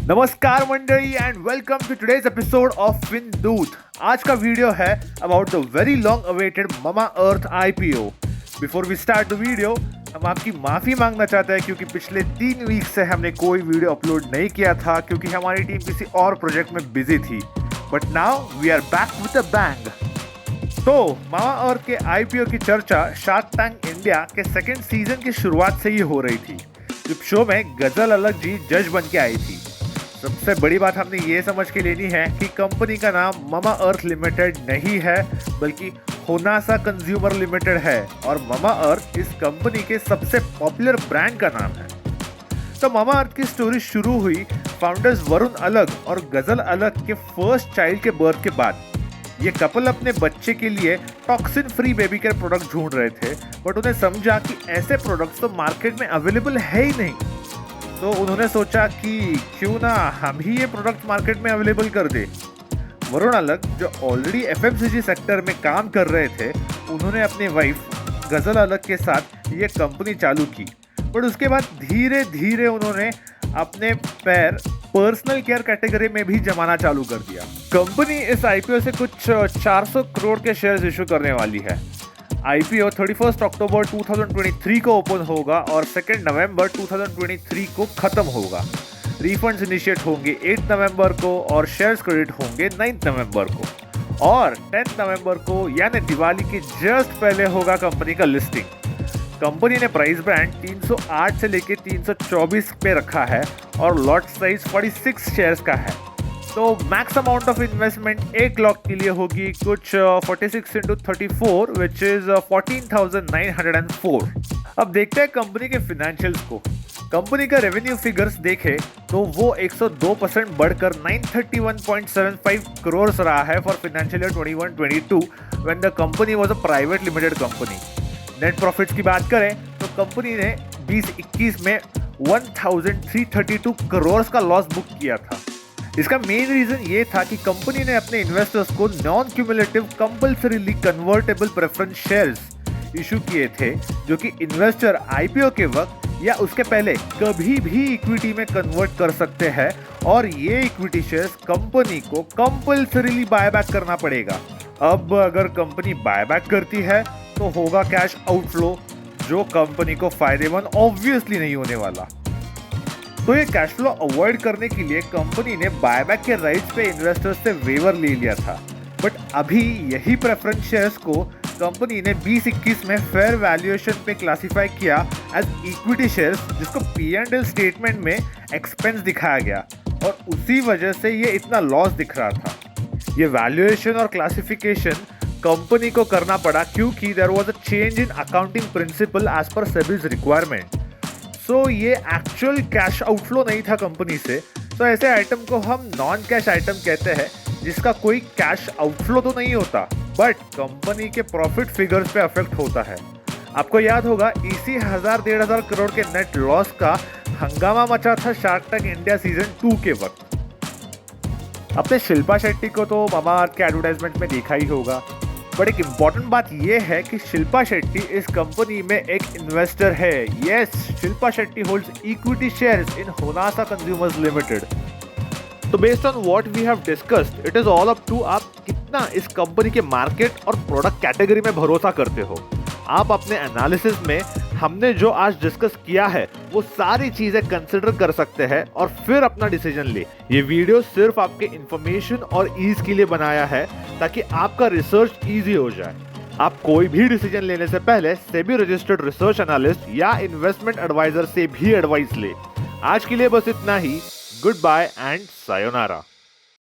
नमस्कार मंडळी and welcome to today's episode of विनदूत। आज का वीडियो है about the very long awaited Mamaearth IPO। Before we start the video, हम आपकी माफ़ी मांगना चाहते हैं क्योंकि पिछले 3 वीक से हमने कोई वीडियो अपलोड नहीं किया था क्योंकि हमारी टीम किसी और प्रोजेक्ट में बिजी थी। But now we are back with a bang. तो Mamaearth के IPO की चर्चा शार्क टैंक इंडिया के सेकेंड सीजन की शुरुआत से ही हो रही थी, जब शो में गजल अलग जी जज बन के आई थी। सबसे बड़ी बात हमने ये समझ के लेनी है कि कंपनी का नाम Mamaearth लिमिटेड नहीं है बल्कि होनासा कंज्यूमर लिमिटेड है और Mamaearth इस कंपनी के सबसे पॉपुलर ब्रांड का नाम है। तो Mamaearth की स्टोरी शुरू हुई फाउंडर्स वरुण अलग और गजल अलग के फर्स्ट चाइल्ड के बर्थ के बाद। ये कपल अपने बच्चे के लिए toxin free baby care product ढूंढ रहे थे, बट उन्हें समझा कि ऐसे प्रोडक्ट्स तो मार्केट में अवेलेबल है ही नहीं। तो उन्होंने सोचा कि क्यों ना हम ही ये प्रोडक्ट मार्केट में अवेलेबल कर दे। वरुण अलग जो ऑलरेडी FMCG सेक्टर में काम कर रहे थे, उन्होंने अपनी वाइफ गजल अलग के साथ ये कंपनी चालू की। बट उसके बाद धीरे धीरे उन्होंने अपने पैर पर्सनल केयर कैटेगरी में भी जमाना चालू कर दिया। कंपनी इस IPO से कुछ 400 करोड़ के शेयर्स इशू करने वाली है। IPO 31 अक्टूबर 2023 को ओपन होगा और 2 नवंबर 2023 को खत्म होगा। रिफंड्स इनिशिएट होंगे 8 नवंबर को और शेयर्स क्रेडिट होंगे 9 नवंबर को और 10 नवंबर को यानी दिवाली के जस्ट पहले होगा कंपनी का लिस्टिंग। कंपनी ने प्राइस बैंड 308 से लेके 324 पे रखा है और लॉट साइज 46 शेयर्स का है। तो max amount of investment 1 lakh के लिए होगी कुछ 46 into 34 विच इज 14,904। अब देखते हैं कंपनी के फिनेंशियल्स को। कंपनी का रेवेन्यू फिगर्स देखें तो वो 102% बढ़कर 931.75 करोड़ रहा है for financial year 21-22 when the company was a private limited company. Net profits की बात करें तो कंपनी ने 2021 में 1,332 करोड़ का लॉस बुक किया था। इसका मेन रीजन ये था कि कंपनी ने अपने इन्वेस्टर्स को non cumulative compulsorily convertible preference shares issue किए थे, जो कि इन्वेस्टर IPO के वक्त या उसके पहले कभी भी इक्विटी में कन्वर्ट कर सकते हैं और ये इक्विटी शेयर्स कंपनी को कंपल्सरीली बायबैक करना पड़ेगा। अब अगर कंपनी बायबैक करती है तो होगा कैश आउटफ्लो, जो कंपनी को फायदेमंद ऑब्वियसली नहीं होने वाला। तो ये कैश फ्लो अवॉइड करने के लिए कंपनी ने बायबैक के राइट्स पे इन्वेस्टर्स से वेवर ले लिया था। बट अभी यही प्रेफरेंस शेयर्स को कंपनी ने 2021 में फेयर वैल्यूएशन पे क्लासिफाई किया एज इक्विटी शेयर्स, जिसको P&L स्टेटमेंट में एक्सपेंस दिखाया गया और उसी वजह से ये इतना लॉस दिख रहा था। ये वैल्यूएशन और क्लासिफिकेशन कंपनी को करना पड़ा क्योंकि there was a change in accounting principle as per SEBI's requirement. So ये एक्चुअल कैश आउटफ्लो नहीं था कंपनी से। तो ऐसे आइटम को हम नॉन कैश आइटम कहते हैं जिसका कोई कैश आउटफ्लो तो नहीं होता बट कंपनी के प्रॉफिट फिगर्स पे अफेक्ट होता है। आपको याद होगा इसी 1,000-1,500 करोड़ के नेट लॉस का हंगामा मचा था शार्क टैंक इंडिया सीजन 2 के वक्त। अपने शिल्पा शेट्टी को तो Mamaearth के एडवर्टाइजमेंट में देखा ही होगा, बट एक इम्पॉर्टेंट बात यह है कि शिल्पा शेट्टी इस कंपनी में एक इन्वेस्टर है। Yes, Shilpa Shetty holds equity shares in Honasa consumers limited. तो based on what we have discussed, it is all up to आप कितना इस कंपनी के मार्केट और प्रोडक्ट कैटेगरी में भरोसा करते हो। आप अपने एनालिसिस में हमने जो आज डिस्कस किया है वो सारी चीजें कंसिडर कर सकते हैं और फिर अपना डिसीजन ले। ये वीडियो सिर्फ आपके इंफॉर्मेशन और ईज के लिए बनाया है ताकि आपका रिसर्च इजी हो जाए। आप कोई भी डिसीजन लेने से पहले सेबी रजिस्टर्ड रिसर्च एनालिस्ट या इन्वेस्टमेंट एडवाइजर से भी एडवाइस ले। आज के लिए बस इतना ही। Good bye and sayonara.